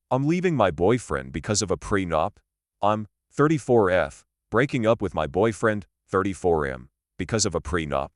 I'm leaving my boyfriend because of a prenup. I'm 34F, breaking up with my boyfriend, 34M, because of a prenup.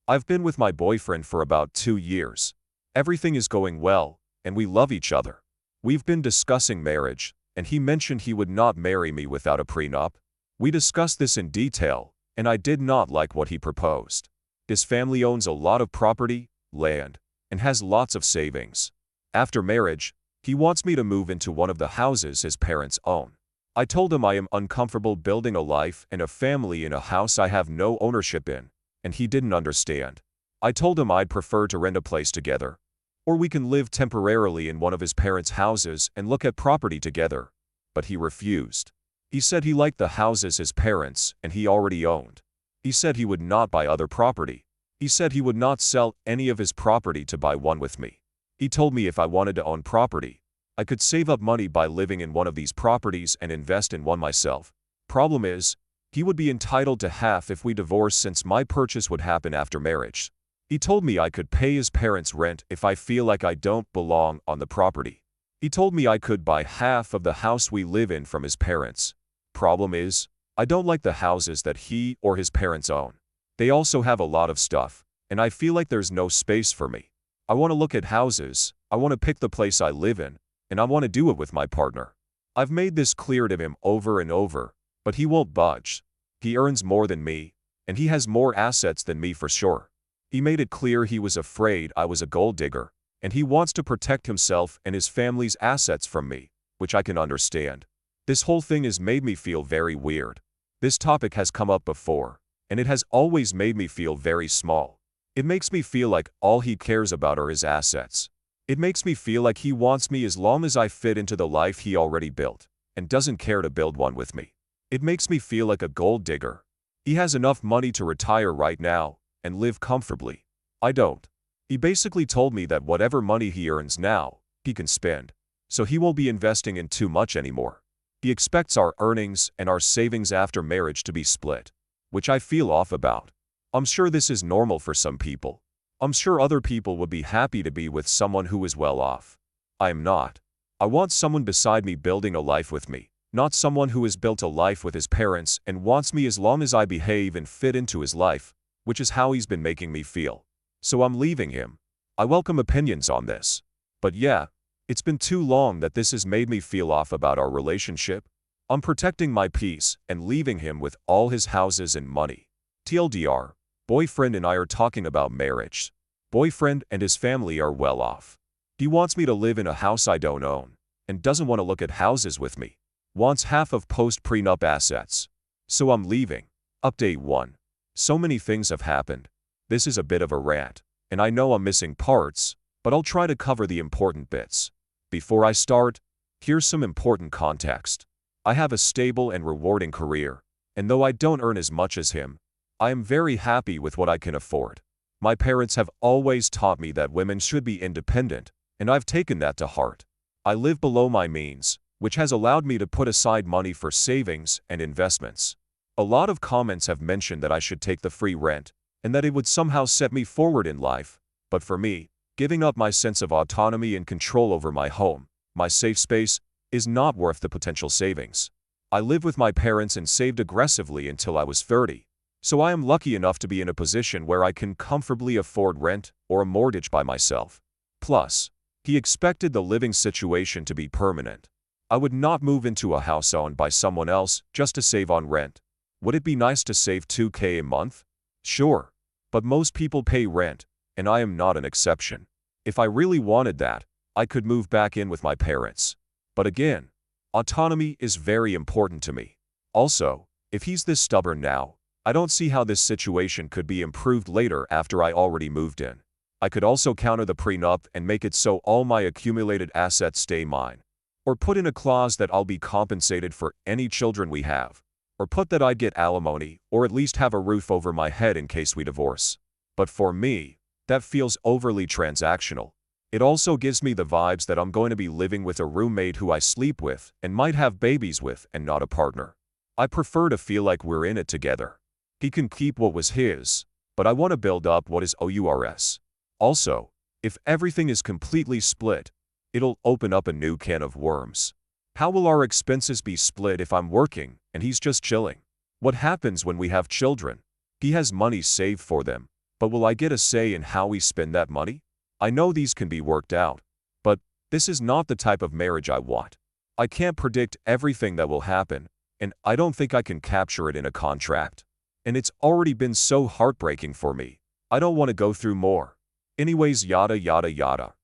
I've been with my boyfriend for about 2 years. Everything is going well, and we love each other. We've been discussing marriage, and he mentioned he would not marry me without a prenup. We discussed this in detail, and I did not like what he proposed. His family owns a lot of property, land, and has lots of savings. After marriage, he wants me to move into one of the houses his parents own. I told him I am uncomfortable building a life and a family in a house I have no ownership in, and he didn't understand. I told him I'd prefer to rent a place together, or we can live temporarily in one of his parents' houses and look at property together, but he refused. He said he liked the houses his parents and he already owned. He said he would not buy other property. He said he would not sell any of his property to buy one with me. He told me if I wanted to own property, I could save up money by living in one of these properties and invest in one myself. Problem is, he would be entitled to half if we divorced since my purchase would happen after marriage. He told me I could pay his parents' rent if I feel like I don't belong on the property. He told me I could buy half of the house we live in from his parents. Problem is, I don't like the houses that he or his parents own. They also have a lot of stuff, and I feel like there's no space for me. I want to look at houses, I want to pick the place I live in, and I want to do it with my partner. I've made this clear to him over and over, but he won't budge. He earns more than me, and he has more assets than me for sure. He made it clear he was afraid I was a gold digger, and he wants to protect himself and his family's assets from me, which I can understand. This whole thing has made me feel very weird. This topic has come up before, and it has always made me feel very small. It makes me feel like all he cares about are his assets. It makes me feel like he wants me as long as I fit into the life he already built, and doesn't care to build one with me. It makes me feel like a gold digger. He has enough money to retire right now and live comfortably. I don't. He basically told me that whatever money he earns now, he can spend, so he won't be investing in too much anymore. He expects our earnings and our savings after marriage to be split, which I feel off about. I'm sure this is normal for some people. I'm sure other people would be happy to be with someone who is well off. I am not. I want someone beside me building a life with me, not someone who has built a life with his parents and wants me as long as I behave and fit into his life, which is how he's been making me feel. So I'm leaving him. I welcome opinions on this. But yeah, it's been too long that this has made me feel off about our relationship. I'm protecting my peace and leaving him with all his houses and money. TLDR, boyfriend and I are talking about marriage. Boyfriend and his family are well off. He wants me to live in a house I don't own, and doesn't want to look at houses with me. Wants half of post-prenup assets. So I'm leaving. Update 1. So many things have happened. This is a bit of a rant, and I know I'm missing parts, but I'll try to cover the important bits. Before I start, here's some important context. I have a stable and rewarding career, and though I don't earn as much as him, I am very happy with what I can afford. My parents have always taught me that women should be independent, and I've taken that to heart. I live below my means, which has allowed me to put aside money for savings and investments. A lot of comments have mentioned that I should take the free rent, and that it would somehow set me forward in life, but for me, giving up my sense of autonomy and control over my home, my safe space, is not worth the potential savings. I lived with my parents and saved aggressively until I was 30, so I am lucky enough to be in a position where I can comfortably afford rent or a mortgage by myself. Plus, he expected the living situation to be permanent. I would not move into a house owned by someone else just to save on rent. Would it be nice to save $2,000 a month? Sure, but most people pay rent, and I am not an exception. If I really wanted that, I could move back in with my parents. But again, autonomy is very important to me. Also, if he's this stubborn now, I don't see how this situation could be improved later after I already moved in. I could also counter the prenup and make it so all my accumulated assets stay mine. Or put in a clause that I'll be compensated for any children we have. Or put that I'd get alimony, or at least have a roof over my head in case we divorce. But for me, that feels overly transactional. It also gives me the vibes that I'm going to be living with a roommate who I sleep with and might have babies with and not a partner. I prefer to feel like we're in it together. He can keep what was his, but I want to build up what is ours. Also, if everything is completely split, It'll open up a new can of worms. How will our expenses be split if I'm working and he's just chilling? What happens when we have children? He has money saved for them, but will I get a say in how we spend that money? I know these can be worked out, but this is not the type of marriage I want. I can't predict everything that will happen, and I don't think I can capture it in a contract. And it's already been so heartbreaking for me. I don't want to go through more. Anyways, yada yada yada.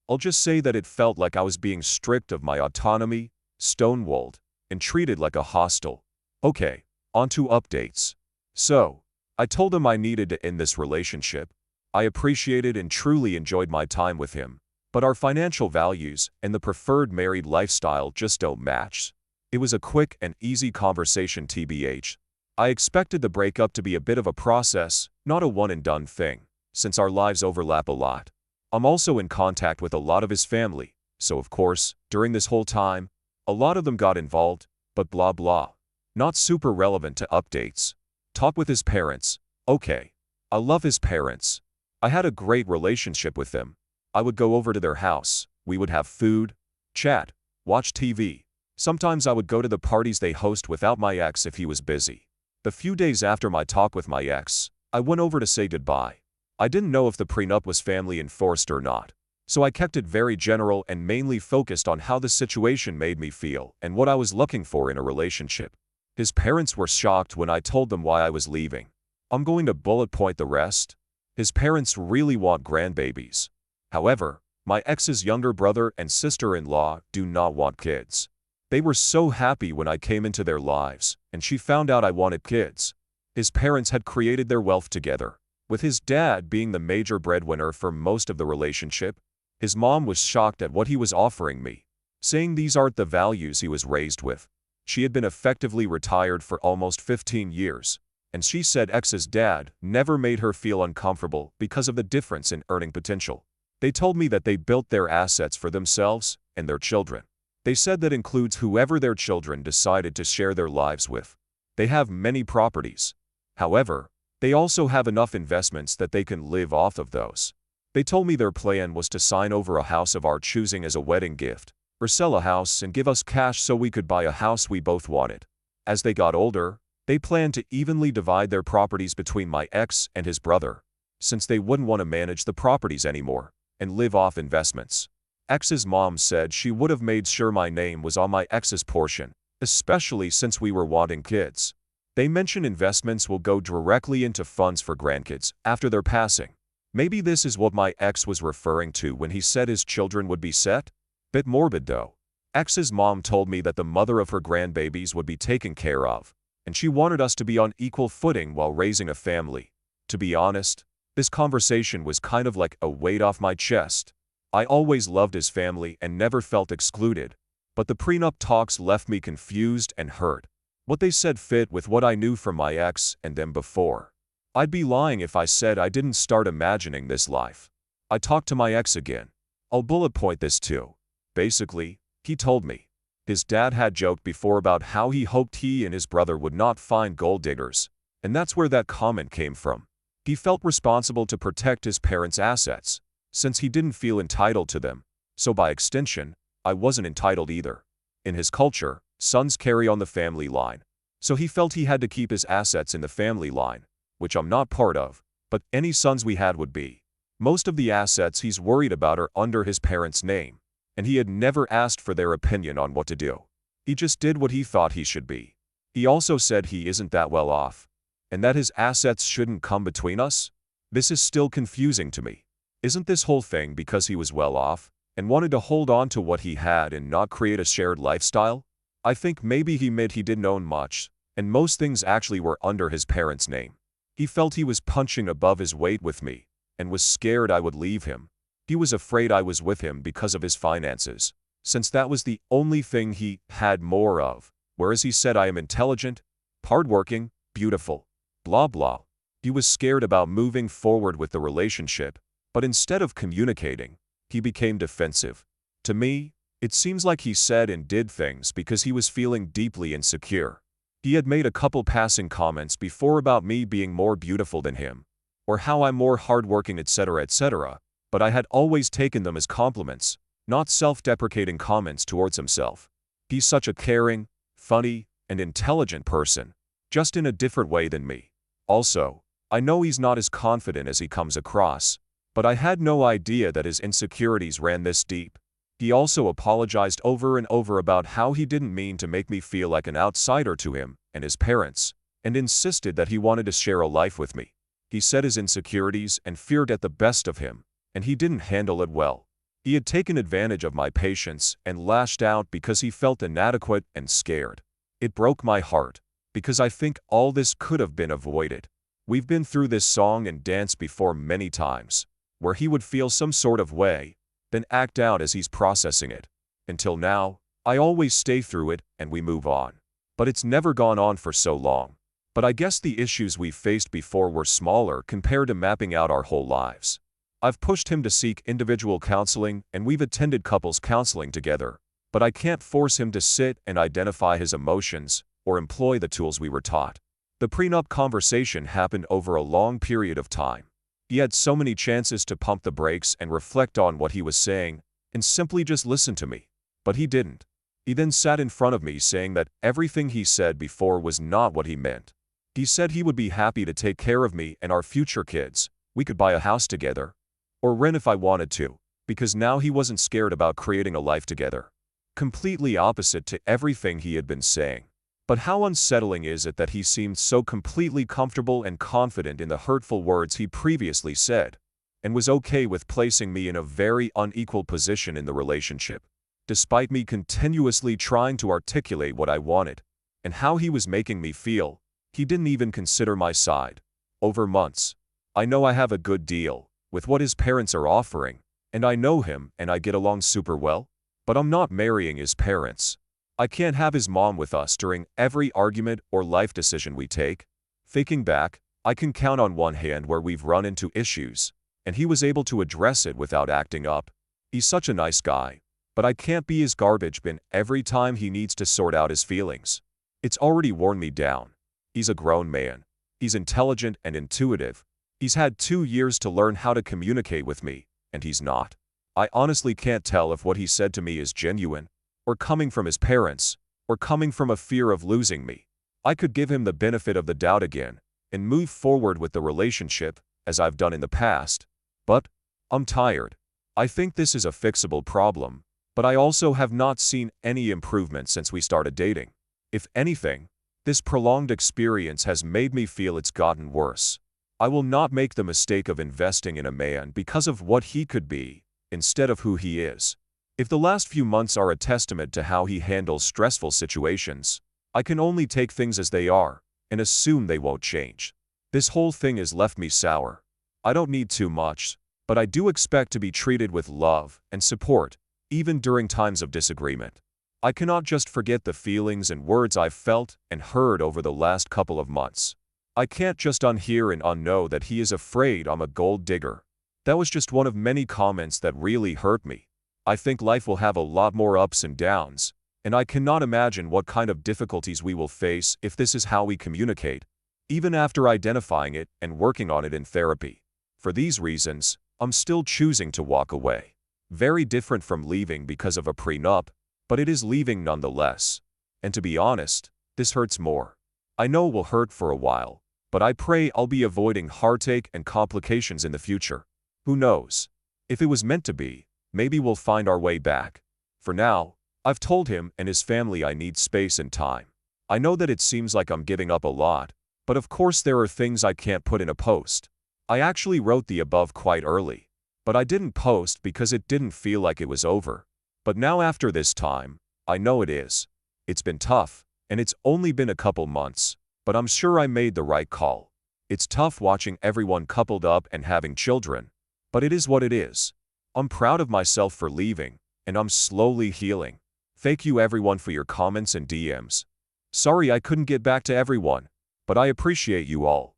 I'll just say that it felt like I was being stripped of my autonomy, stonewalled, and treated like a hostile. Okay, on to updates. So, I told him I needed to end this relationship. I appreciated and truly enjoyed my time with him, but our financial values and the preferred married lifestyle just don't match. It was a quick and easy conversation TBH. I expected the breakup to be a bit of a process, not a one-and-done thing, since our lives overlap a lot. I'm also in contact with a lot of his family, so of course, during this whole time, a lot of them got involved, but blah blah. Not super relevant to updates. Talk with his parents. Okay. I love his parents. I had a great relationship with them. I would go over to their house, we would have food, chat, watch TV. Sometimes I would go to the parties they host without my ex if he was busy. The few days after my talk with my ex, I went over to say goodbye. I didn't know if the prenup was family enforced or not, so I kept it very general and mainly focused on how the situation made me feel and what I was looking for in a relationship. His parents were shocked when I told them why I was leaving. I'm going to bullet point the rest. His parents really want grandbabies. However, my ex's younger brother and sister-in-law do not want kids. They were so happy when I came into their lives, and she found out I wanted kids. His parents had created their wealth together, with his dad being the major breadwinner for most of the relationship. His mom was shocked at what he was offering me, saying these aren't the values he was raised with. She had been effectively retired for almost 15 years, and she said ex's dad never made her feel uncomfortable because of the difference in earning potential. They told me that they built their assets for themselves and their children. They said that includes whoever their children decided to share their lives with. They have many properties. However, they also have enough investments that they can live off of those. They told me their plan was to sign over a house of our choosing as a wedding gift, or sell a house and give us cash so we could buy a house we both wanted. As they got older, they planned to evenly divide their properties between my ex and his brother, since they wouldn't want to manage the properties anymore and live off investments. Ex's mom said she would have made sure my name was on my ex's portion, especially since we were wanting kids. They mention investments will go directly into funds for grandkids after their passing. Maybe this is what my ex was referring to when he said his children would be set? Bit morbid though. Ex's mom told me that the mother of her grandbabies would be taken care of, and she wanted us to be on equal footing while raising a family. To be honest, this conversation was kind of like a weight off my chest. I always loved his family and never felt excluded, but the prenup talks left me confused and hurt. What they said fit with what I knew from my ex and them before. I'd be lying if I said I didn't start imagining this life. I talked to my ex again. I'll bullet point this too. Basically, he told me his dad had joked before about how he hoped he and his brother would not find gold diggers, and that's where that comment came from. He felt responsible to protect his parents' assets, since he didn't feel entitled to them, so by extension, I wasn't entitled either. In his culture, sons carry on the family line, so he felt he had to keep his assets in the family line, which I'm not part of, but any sons we had would be. Most of the assets he's worried about are under his parents' name, and he had never asked for their opinion on what to do. He just did what he thought he should be. He also said he isn't that well off, and that his assets shouldn't come between us. This is still confusing to me. Isn't this whole thing because he was well off and wanted to hold on to what he had and not create a shared lifestyle? I think maybe he meant he didn't own much, and most things actually were under his parents' name. He felt he was punching above his weight with me, and was scared I would leave him. He was afraid I was with him because of his finances, since that was the only thing he had more of, whereas he said I am intelligent, hardworking, beautiful, blah blah. He was scared about moving forward with the relationship, but instead of communicating, he became defensive. To me, it seems like he said and did things because he was feeling deeply insecure. He had made a couple passing comments before about me being more beautiful than him, or how I'm more hardworking etc., but I had always taken them as compliments, not self-deprecating comments towards himself. He's such a caring, funny, and intelligent person, just in a different way than me. Also, I know he's not as confident as he comes across, but I had no idea that his insecurities ran this deep. He also apologized over and over about how he didn't mean to make me feel like an outsider to him and his parents, and insisted that he wanted to share a life with me. He said his insecurities and feared at the best of him, and he didn't handle it well. He had taken advantage of my patience and lashed out because he felt inadequate and scared. It broke my heart, because I think all this could have been avoided. We've been through this song and dance before many times, where he would feel some sort of way, then act out as he's processing it. Until now, I always stay through it and we move on. But it's never gone on for so long. But I guess the issues we faced before were smaller compared to mapping out our whole lives. I've pushed him to seek individual counseling and we've attended couples counseling together, but I can't force him to sit and identify his emotions or employ the tools we were taught. The prenup conversation happened over a long period of time. He had so many chances to pump the brakes and reflect on what he was saying and simply just listen to me, but he didn't. He then sat in front of me saying that everything he said before was not what he meant. He said he would be happy to take care of me and our future kids. We could buy a house together, or rent if I wanted to, because now he wasn't scared about creating a life together. Completely opposite to everything he had been saying. But how unsettling is it that he seemed so completely comfortable and confident in the hurtful words he previously said, and was okay with placing me in a very unequal position in the relationship, despite me continuously trying to articulate what I wanted, and how he was making me feel. He didn't even consider my side. Over months, I know I have a good deal with what his parents are offering, and I know him and I get along super well, but I'm not marrying his parents. I can't have his mom with us during every argument or life decision we take. Thinking back, I can count on one hand where we've run into issues, and he was able to address it without acting up. He's such a nice guy, but I can't be his garbage bin every time he needs to sort out his feelings. It's already worn me down. He's a grown man. He's intelligent and intuitive. He's had 2 years to learn how to communicate with me, and he's not. I honestly can't tell if what he said to me is genuine, or coming from his parents, or coming from a fear of losing me. I could give him the benefit of the doubt again, and move forward with the relationship, as I've done in the past. But I'm tired. I think this is a fixable problem, but I also have not seen any improvement since we started dating. If anything, this prolonged experience has made me feel it's gotten worse. I will not make the mistake of investing in a man because of what he could be, instead of who he is. If the last few months are a testament to how he handles stressful situations, I can only take things as they are and assume they won't change. This whole thing has left me sour. I don't need too much, but I do expect to be treated with love and support, even during times of disagreement. I cannot just forget the feelings and words I've felt and heard over the last couple of months. I can't just unhear and unknow that he is afraid I'm a gold digger. That was just one of many comments that really hurt me. I think life will have a lot more ups and downs, and I cannot imagine what kind of difficulties we will face if this is how we communicate, even after identifying it and working on it in therapy. For these reasons, I'm still choosing to walk away. Very different from leaving because of a prenup, but it is leaving nonetheless. And to be honest, this hurts more. I know it will hurt for a while, but I pray I'll be avoiding heartache and complications in the future. Who knows? If it was meant to be, maybe we'll find our way back. For now, I've told him and his family I need space and time. I know that it seems like I'm giving up a lot, but of course there are things I can't put in a post. I actually wrote the above quite early, but I didn't post because it didn't feel like it was over. But now after this time, I know it is. It's been tough, and it's only been a couple months, but I'm sure I made the right call. It's tough watching everyone coupled up and having children, but it is what it is. I'm proud of myself for leaving, and I'm slowly healing. Thank you everyone for your comments and DMs. Sorry I couldn't get back to everyone, but I appreciate you all.